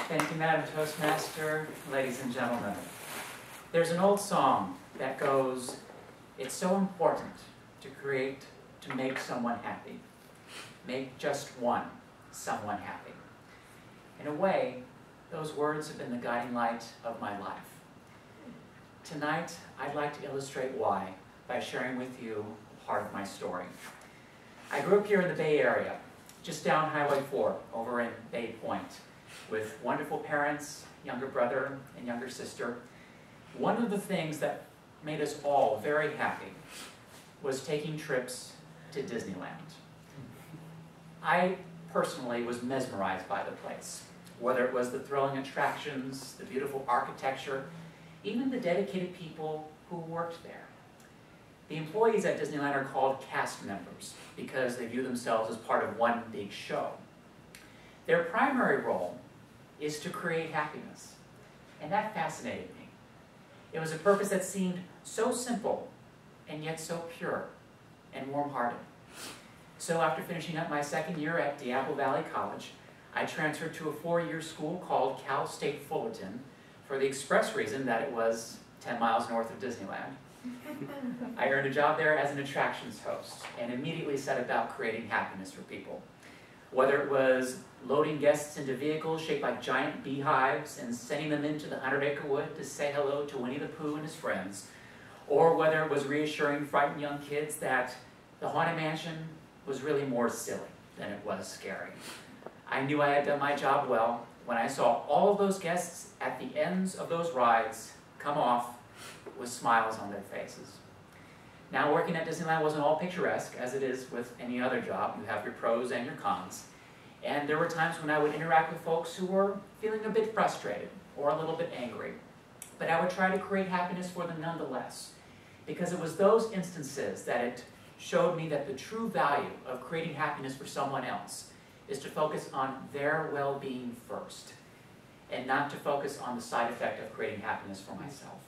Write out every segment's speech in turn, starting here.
Thank you, Madam Toastmaster, ladies and gentlemen. There's an old song that goes, "It's so important to make someone happy. Make just one someone happy." In a way, those words have been the guiding light of my life. Tonight, I'd like to illustrate why by sharing with you part of my story. I grew up here in the Bay Area, just down Highway 4, over in Bay Point, with wonderful parents, younger brother and younger sister. One of the things that made us all very happy was taking trips to Disneyland. I personally was mesmerized by the place, whether it was the thrilling attractions, the beautiful architecture, even the dedicated people who worked there. The employees at Disneyland are called cast members because they view themselves as part of one big show. Their primary role is to create happiness, and that fascinated me. It was a purpose that seemed so simple and yet so pure and warm-hearted. So after finishing up my second year at Diablo Valley College, I transferred to a four-year school called Cal State Fullerton for the express reason that it was 10 miles north of Disneyland. I earned a job there as an attractions host and immediately set about creating happiness for people. Whether it was loading guests into vehicles shaped like giant beehives and sending them into the 100-acre wood to say hello to Winnie the Pooh and his friends, or whether it was reassuring frightened young kids that the Haunted Mansion was really more silly than it was scary. I knew I had done my job well when I saw all of those guests at the ends of those rides come off with smiles on their faces. Now, working at Disneyland wasn't all picturesque, as it is with any other job. You have your pros and your cons. And there were times when I would interact with folks who were feeling a bit frustrated or a little bit angry. But I would try to create happiness for them nonetheless, because it was those instances that it showed me that the true value of creating happiness for someone else is to focus on their well-being first, and not to focus on the side effect of creating happiness for myself.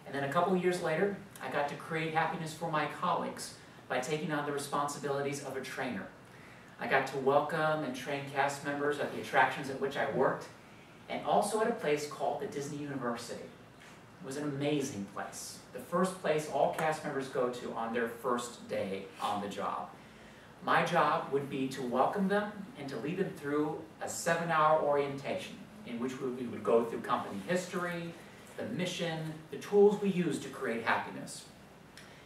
And then a couple of years later, I got to create happiness for my colleagues by taking on the responsibilities of a trainer. I got to welcome and train cast members at the attractions at which I worked, and also at a place called the Disney University. It was an amazing place. The first place all cast members go to on their first day on the job. My job would be to welcome them and to lead them through a 7-hour orientation in which we would go through company history, the mission, the tools we use to create happiness.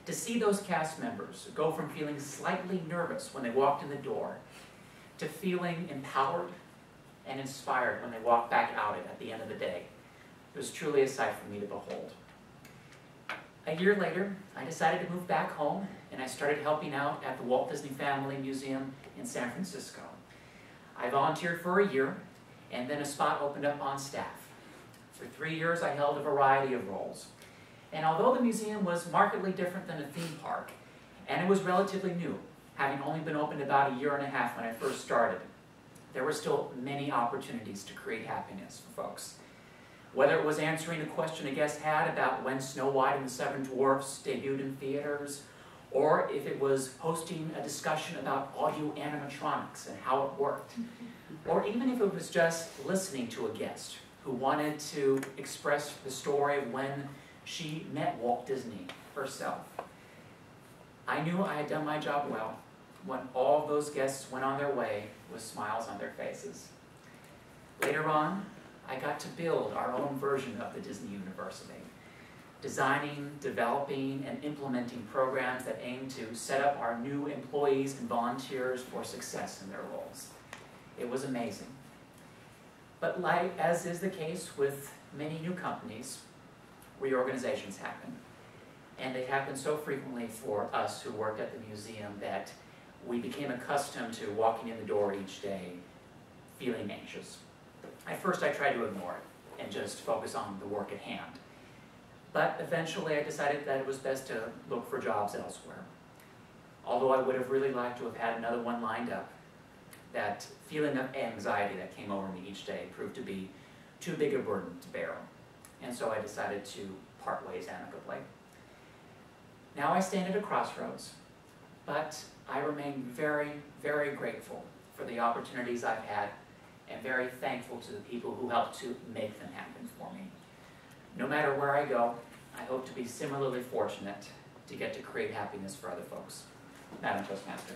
To see those cast members go from feeling slightly nervous when they walked in the door to feeling empowered and inspired when they walked back out at the end of the day, it was truly a sight for me to behold. A year later, I decided to move back home, and I started helping out at the Walt Disney Family Museum in San Francisco. I volunteered for a year, and then a spot opened up on staff. For 3 years, I held a variety of roles. And although the museum was markedly different than a theme park, and it was relatively new, having only been opened about a year and a half when I first started, there were still many opportunities to create happiness for folks. Whether it was answering a question a guest had about when Snow White and the Seven Dwarfs debuted in theaters, or if it was hosting a discussion about audio animatronics and how it worked, or even if it was just listening to a guest who wanted to express the story of when she met Walt Disney herself. I knew I had done my job well when all of those guests went on their way with smiles on their faces. Later on, I got to build our own version of the Disney University, designing, developing, and implementing programs that aim to set up our new employees and volunteers for success in their roles. It was amazing. But like, as is the case with many new companies, reorganizations happen. And they happen so frequently for us who worked at the museum that we became accustomed to walking in the door each day feeling anxious. At first I tried to ignore it and just focus on the work at hand. But eventually I decided that it was best to look for jobs elsewhere. Although I would have really liked to have had another one lined up, that feeling of anxiety that came over me each day proved to be too big a burden to bear. And so I decided to part ways amicably. Now I stand at a crossroads, but I remain very, very grateful for the opportunities I've had and very thankful to the people who helped to make them happen for me. No matter where I go, I hope to be similarly fortunate to get to create happiness for other folks. Madam Toastmaster.